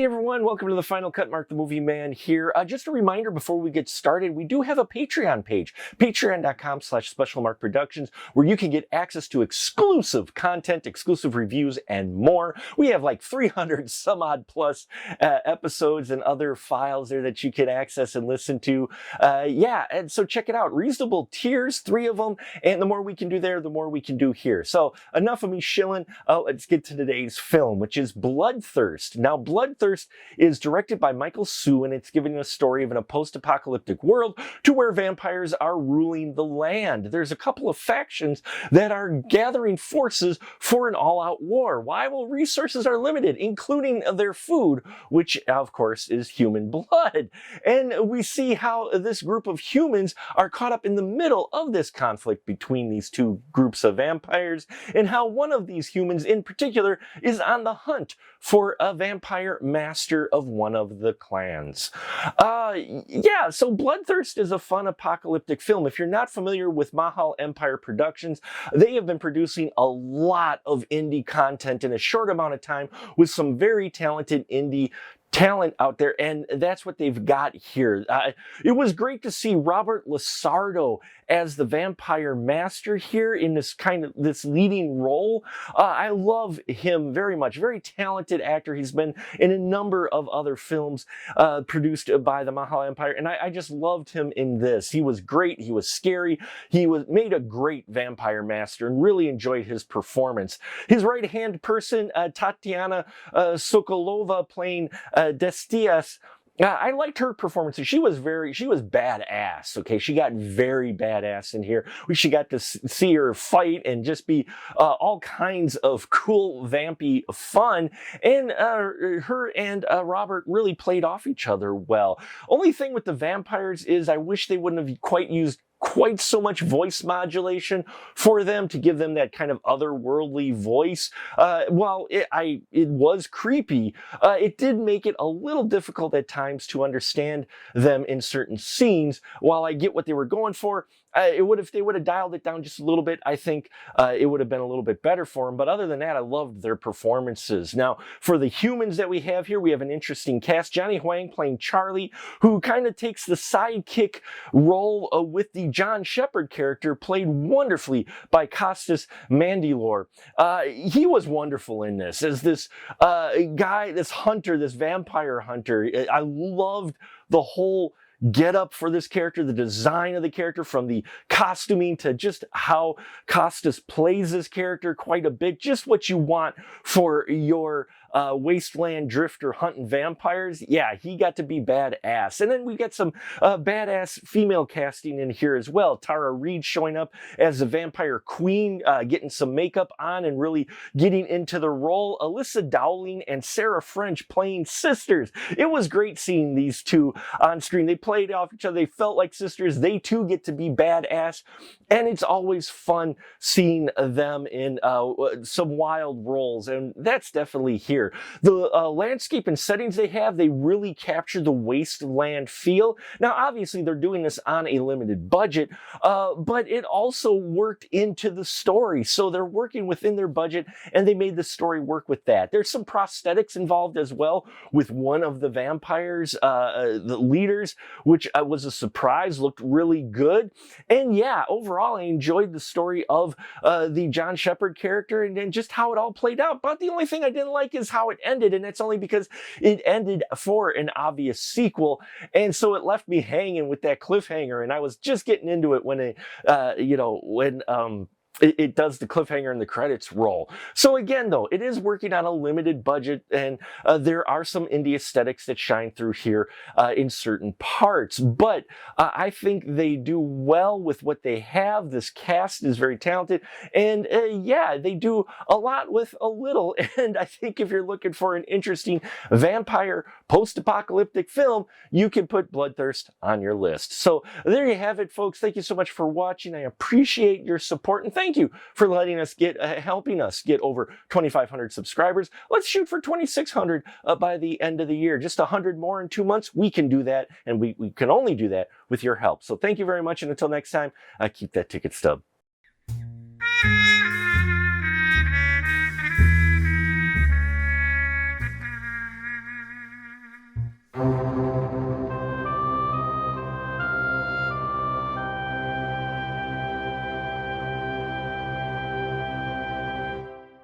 Hey everyone, welcome to the Final Cut. Mark the Movie Man here. Just a reminder before we get started, we do have a Patreon page, patreon.com/specialmarkproductions, where you can get access to exclusive content, exclusive reviews, and more. We have like 300 some odd plus episodes and other files there that you can access and listen to. And so check it out. Reasonable tiers, 3 of them, and the more we can do there, the more we can do here. So enough of me shilling. Let's get to today's film, which is Bloodthirst. Now, Bloodthirst is directed by Michael Su, and it's giving a story of in a post-apocalyptic world to where vampires are ruling the land. There's a couple of factions that are gathering forces for an all-out war. Why? Well, resources are limited, including their food, which of course is human blood. And we see how this group of humans are caught up in the middle of this conflict between these two groups of vampires, and how one of these humans in particular is on the hunt for a vampire master of one of the clans. So Bloodthirst is a fun apocalyptic film. If you're not familiar with Mahal Empire Productions, they have been producing a lot of indie content in a short amount of time with some very talented indie talent out there, and that's what they've got here. It was great to see Robert Lasardo as the vampire master here in this leading role. I love him very much. Very talented actor. He's been in a number of other films produced by the Mahal Empire, and I just loved him in this. He was great. He was scary. He made a great vampire master, and really enjoyed his performance. His right-hand person, Tatiana Sokolova, playing Destias. I liked her performance. She was badass. Okay, she got very badass in here. She got to see her fight and just be all kinds of cool, vampy fun. And her and Robert really played off each other well. Only thing with the vampires is I wish they wouldn't have used quite so much voice modulation for them to give them that kind of otherworldly voice. While it was creepy, it did make it a little difficult at times to understand them in certain scenes. While I get what they were going for, if they would have dialed it down just a little bit, I think it would have been a little bit better for them. But other than that, I loved their performances. Now, for the humans that we have here, we have an interesting cast. Johnny Huang playing Charlie, who kind of takes the sidekick role with the John Shepherd character, played wonderfully by Costas Mandylor. He was wonderful in this as this guy, this hunter, this vampire hunter. I loved the whole get up for this character, the design of the character, from the costuming to just how Costas plays this character quite a bit. Just what you want for your wasteland drifter hunting vampires. Yeah, he got to be badass. And then we get some badass female casting in here as well. Tara Reid showing up as the vampire queen, getting some makeup on and really getting into the role. Alyssa Dowling and Sarah French playing sisters. It was great seeing these two on screen. They played off each other. They felt like sisters. They too get to be badass. And it's always fun seeing them in some wild roles. And that's definitely here. The landscape and settings they really capture the wasteland feel. Now, obviously, they're doing this on a limited budget, but it also worked into the story. So they're working within their budget, and they made the story work with that. There's some prosthetics involved as well with one of the vampires, the leaders, which was a surprise, looked really good. And yeah, overall, I enjoyed the story of the John Shepherd character and just how it all played out. But the only thing I didn't like is how it ended, and that's only because it ended for an obvious sequel, and so it left me hanging with that cliffhanger, and I was just getting into it when it does the cliffhanger and the credits roll. So again, though, it is working on a limited budget, and there are some indie aesthetics that shine through here in certain parts. But I think they do well with what they have. This cast is very talented, and they do a lot with a little. And I think if you're looking for an interesting vampire post-apocalyptic film, you can put Bloodthirst on your list. So there you have it, folks. Thank you so much for watching. I appreciate your support, and thank you for letting us helping us get over 2,500 subscribers. Let's shoot for 2,600 by the end of the year. Just 100 more in 2 months. We can do that, and we can only do that with your help. So thank you very much, and until next time, keep that ticket stub.